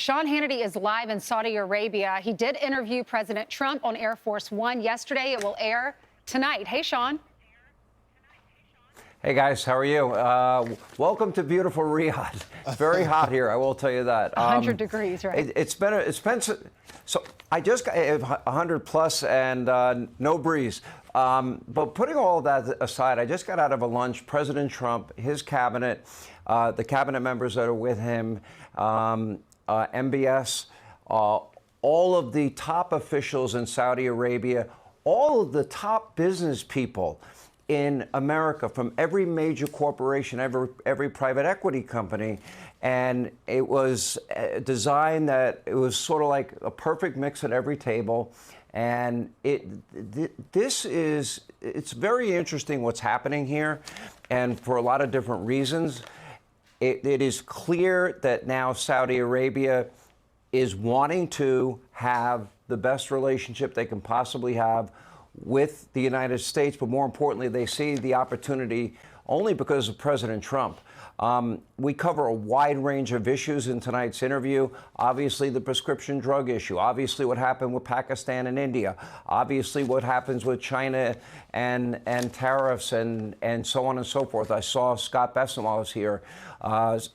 Sean Hannity is live in Saudi Arabia. He did interview President Trump on Air Force One yesterday. It will air tonight. Hey, Sean. Hey guys, how are you? Welcome to beautiful Riyadh. It's very hot here, I will tell you that. 100 degrees, right? It's been so I just got 100 plus and no breeze. But putting all of that aside, I just got out of a lunch. President Trump, his cabinet, the cabinet members that are with him, MBS, all of the top officials in Saudi Arabia, all of the top business people in America, from every major corporation, every private equity company. And it was designed that it was sort of like a perfect mix at every table. And it's very interesting what's happening here, and for a lot of different reasons. It is clear that now Saudi Arabia is wanting to have the best relationship they can possibly have with the United States, but more importantly, they see the opportunity only because of President Trump. We cover a wide range of issues in tonight's interview. Obviously, the prescription drug issue. Obviously, what happened with Pakistan and India. Obviously, what happens with China and tariffs and so on and so forth. I saw Scott Bessemer was here.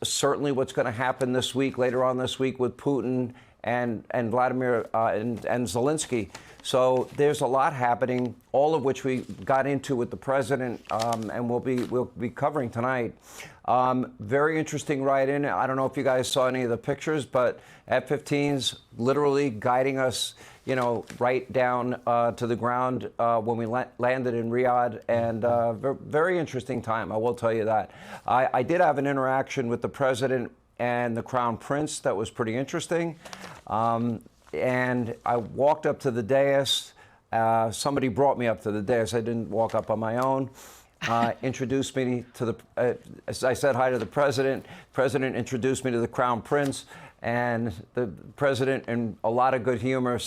Certainly, what's going to happen this week, later on this week, with Putin and Vladimir and Zelensky. So there's a lot happening, all of which we got into with the president, and we'll be covering tonight. Very interesting ride-in. I don't know if you guys saw any of the pictures, but F-15s literally guiding us, right down to the ground when we landed in Riyadh, and very interesting time, I will tell you that. I did have an interaction with the president and the Crown Prince that was pretty interesting. And I walked up to the dais. Somebody brought me up to the dais. I didn't walk up on my own. Introduced me to the, as I said hi to the president. President introduced me to the Crown Prince. And the president, in a lot of good humor,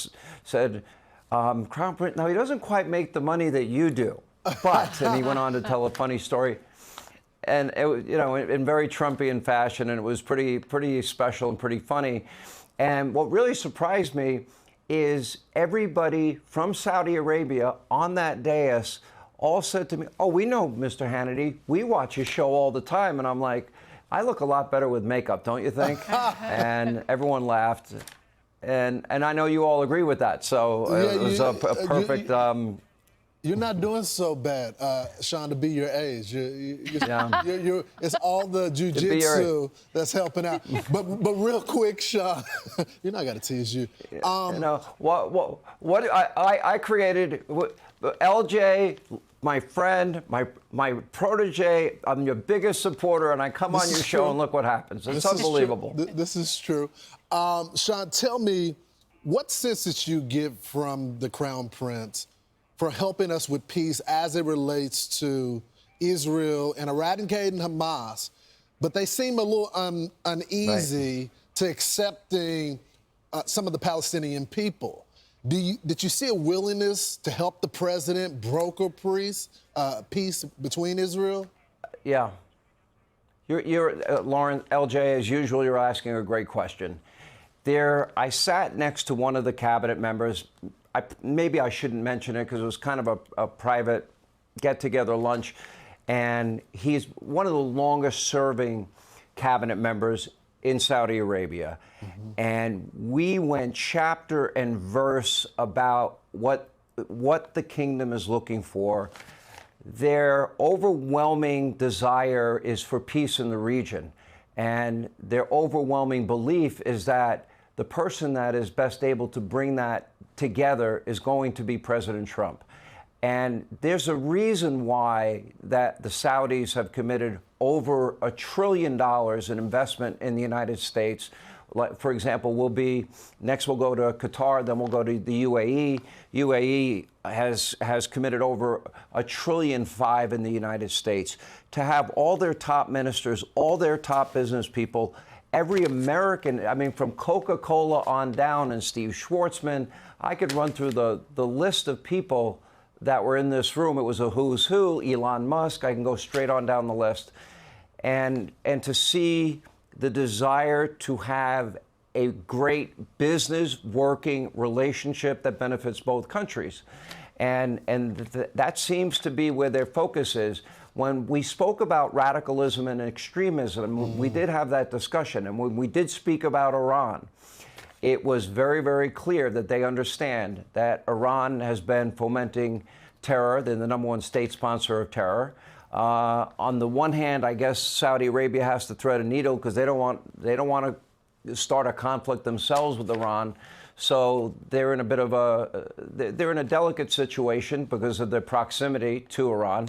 said, Crown Prince, now he doesn't quite make the money that you do. But, and he went on to tell a funny story. And, it, in very Trumpian fashion, and it was pretty special and pretty funny. And what really surprised me is everybody from Saudi Arabia on that dais all said to me, oh, we know Mr. Hannity. We watch his show all the time. And I'm like, I look a lot better with makeup, don't you think? And everyone laughed. And I know you all agree with that. So it was a perfect... You're not doing so bad, Sean, to be your age. It's all the jiu-jitsu that's helping out. But real quick, Sean, you're not going to tease you. What I created, LJ, my friend, my protege, I'm your biggest supporter, and I come on your show and look what happens. It's unbelievable. This is true. Sean, tell me, what sense did you get from the Crown Prince for helping us with peace as it relates to Israel and eradicating Hamas, but they seem a little uneasy to accepting some of the Palestinian people. Did you see a willingness to help the president broker peace between Israel? Yeah. You're Lauren, LJ, as usual, you're asking a great question. I sat next to one of the cabinet members. Maybe I shouldn't mention it because it was kind of a private get-together lunch. And he's one of the longest-serving cabinet members in Saudi Arabia. Mm-hmm. And we went chapter and verse about what the kingdom is looking for. Their overwhelming desire is for peace in the region. And their overwhelming belief is that the person that is best able to bring that together is going to be President Trump. And there's a reason why that the Saudis have committed over $1 trillion in investment in the United States. Like, for example, we'll go to Qatar, then we'll go to the UAE. UAE has committed over $1.5 trillion in the United States to have all their top ministers, all their top business people, every American, I mean, from Coca-Cola on down, and Steve Schwartzman. I could run through the list of people that were in this room. It was a who's who. Elon Musk. I can go straight on down the list. And to see the desire to have a great business working relationship that benefits both countries. And that seems to be where their focus is. When we spoke about radicalism and extremism, we did have that discussion. And when we did speak about Iran, it was very, very clear that they understand that Iran has been fomenting terror. They're the #1 state sponsor of terror. On the one hand, I guess Saudi Arabia has to thread a needle because they don't want to start a conflict themselves with Iran. So they're in a bit of they're in a delicate situation because of their proximity to Iran.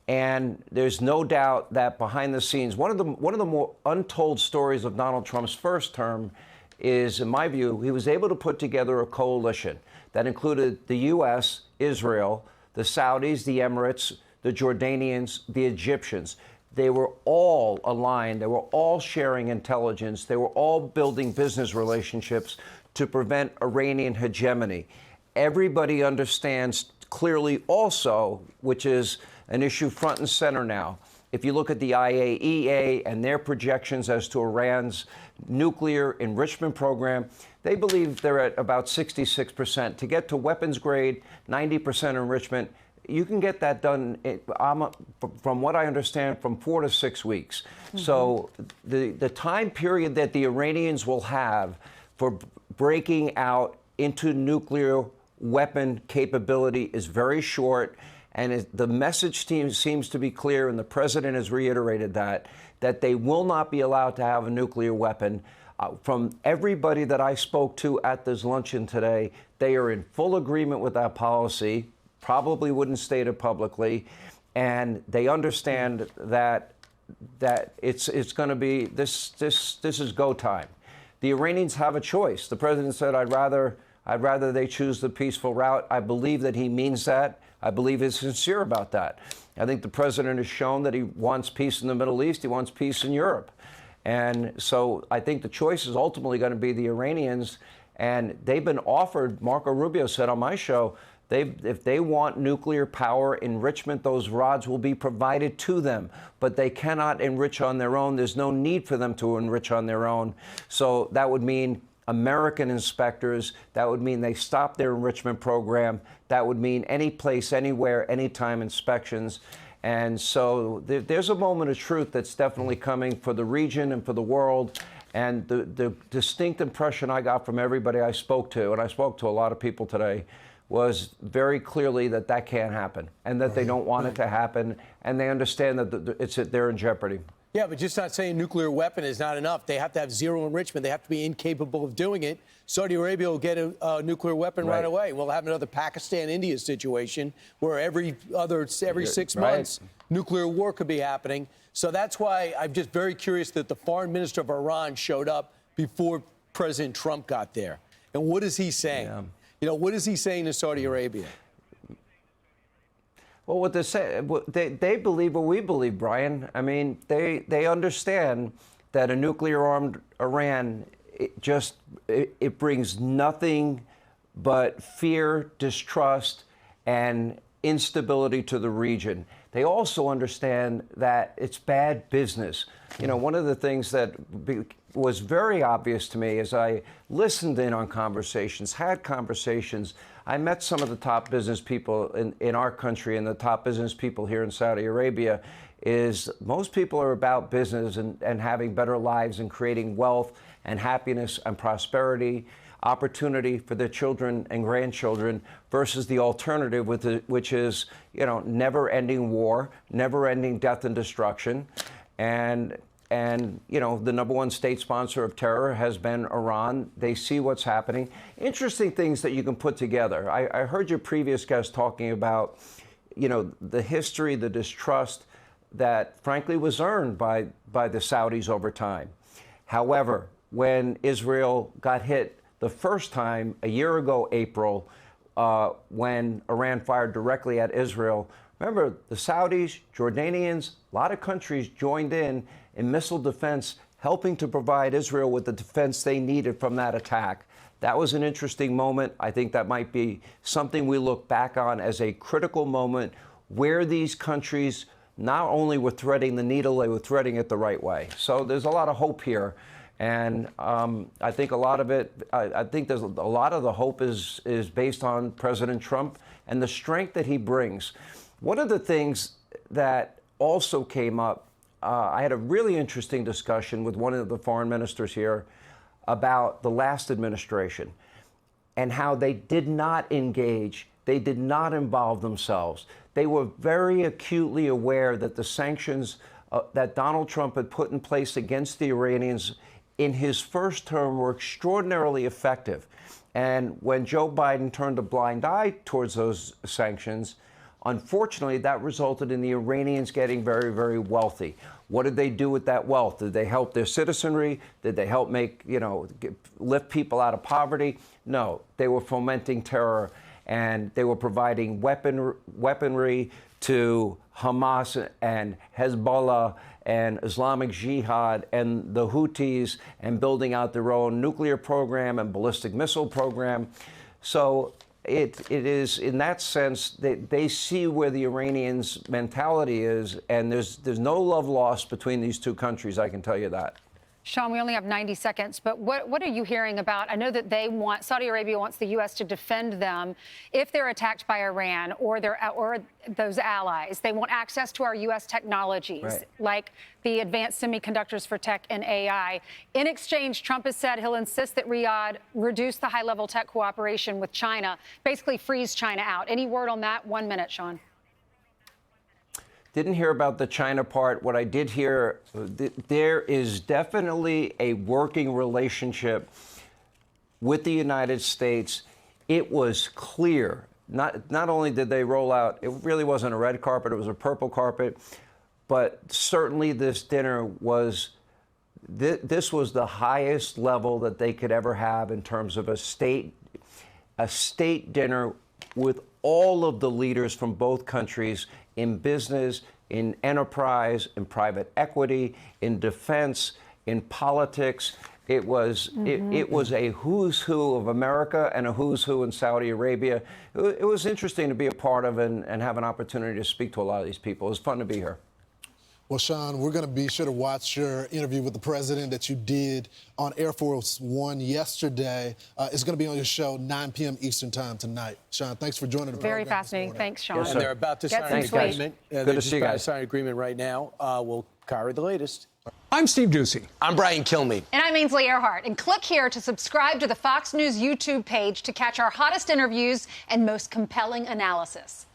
And there's no doubt that behind the scenes, one of the more untold stories of Donald Trump's first term is, in my view, he was able to put together a coalition that included the U.S., Israel, the Saudis, the Emirates, the Jordanians, the Egyptians. They were all aligned. They were all sharing intelligence. They were all building business relationships to prevent Iranian hegemony. Everybody understands clearly also, which is an issue front and center now. If you look at the IAEA and their projections as to Iran's nuclear enrichment program, they believe they're at about 66%. To get to weapons grade, 90% enrichment, you can get that done, from what I understand, from 4 to 6 weeks. So the time period that the Iranians will have for breaking out into nuclear weapon capability is very short. And the message seems to be clear, and the president has reiterated that they will not be allowed to have a nuclear weapon. From everybody that I spoke to at this luncheon today, they are in full agreement with that policy, probably wouldn't state it publicly, and they understand that it's going to be this is go time. The Iranians have a choice. The president said, I'd rather they choose the peaceful route. I believe that he means that. I believe he's sincere about that. I think the president has shown that he wants peace in the Middle East. He wants peace in Europe. And so I think the choice is ultimately going to be the Iranians. And they've been offered, Marco Rubio said on my show, if they want nuclear power enrichment, those rods will be provided to them. But they cannot enrich on their own. There's no need for them to enrich on their own. So that would mean American inspectors. That would mean they stop their enrichment program. That would mean any place, anywhere, anytime inspections. And so there's a moment of truth that's definitely coming for the region and for the world. And the distinct impression I got from everybody I spoke to, and I spoke to a lot of people today, was very clearly that can't happen and that they don't want it to happen. And they understand that they're in jeopardy. Yeah, but just not saying nuclear weapon is not enough. They have to have zero enrichment. They have to be incapable of doing it. Saudi Arabia will get a nuclear weapon right away. We'll have another Pakistan-India situation where every 6 months, nuclear war could be happening. So that's why I'm just very curious that the foreign minister of Iran showed up before President Trump got there. And what is he saying? Yeah. You know, what is he saying to Saudi Arabia? Well, what they say, they believe what we believe, Brian. I mean, they understand that a nuclear-armed Iran, it brings nothing but fear, distrust, and instability to the region. They also understand that it's bad business. You know, one of the things that was very obvious to me as I listened in on conversations, had conversations, I met some of the top business people in our country and the top business people here in Saudi Arabia, is most people are about business and having better lives and creating wealth and happiness and prosperity, opportunity for their children and grandchildren versus the alternative, which is, you know, never-ending war, never-ending death and destruction. And, you know, the #1 state sponsor of terror has been Iran. They see what's happening. Interesting things that you can put together. I heard your previous guest talking about, you know, the history, the distrust that, frankly, was earned by the Saudis over time. However, when Israel got hit the first time a year ago, April, when Iran fired directly at Israel, remember, the Saudis, Jordanians, a lot of countries joined in missile defense, helping to provide Israel with the defense they needed from that attack. That was an interesting moment. I think that might be something we look back on as a critical moment where these countries not only were threading the needle, they were threading it the right way. So there's a lot of hope here. And I think a lot of it, I think there's a lot of the hope is based on President Trump and the strength that he brings. One of the things that also came up, I had a really interesting discussion with one of the foreign ministers here about the last administration and how they did not engage, they did not involve themselves. They were very acutely aware that the sanctions that Donald Trump had put in place against the Iranians in his first term were extraordinarily effective. And when Joe Biden turned a blind eye towards those sanctions, unfortunately, that resulted in the Iranians getting very, very wealthy. What did they do with that wealth? Did they help their citizenry? Did they help lift people out of poverty? No, they were fomenting terror, and they were providing weaponry to Hamas and Hezbollah and Islamic Jihad and the Houthis, and building out their own nuclear program and ballistic missile program. So it is, in that sense, they see where the Iranians' mentality is, and there's no love lost between these two countries, I can tell you that. Sean, we only have 90 seconds, but what are you hearing about? I know that Saudi Arabia wants the U.S. to defend them if they're attacked by Iran or those allies. They want access to our U.S. technologies, right, like the advanced semiconductors for tech and AI. In exchange, Trump has said he'll insist that Riyadh reduce the high-level tech cooperation with China, basically freeze China out. Any word on that? 1 minute, Sean. Didn't hear about the China part. What I did hear, there is definitely a working relationship with the United States. It was clear. Not only did they roll out, it really wasn't a red carpet, it was a purple carpet, but certainly this dinner was, this was the highest level that they could ever have in terms of a state dinner with all of the leaders from both countries in business, in enterprise, in private equity, in defense, in politics. It was it was a who's who of America and a who's who in Saudi Arabia. It was interesting to be a part of and have an opportunity to speak to a lot of these people. It was fun to be here. Well, Sean, we're going to be sure to watch your interview with the president that you did on Air Force One yesterday. It's going to be on your show 9 p.m. Eastern Time tonight. Sean, thanks for joining the program. Very fascinating. Thanks, Sean. Yes, and they're about to sign an agreement. Good to see you guys. Sign an agreement right now. We'll carry the latest. I'm Steve Ducey. I'm Brian Kilmeade. And I'm Ainsley Earhart. And click here to subscribe to the Fox News YouTube page to catch our hottest interviews and most compelling analysis.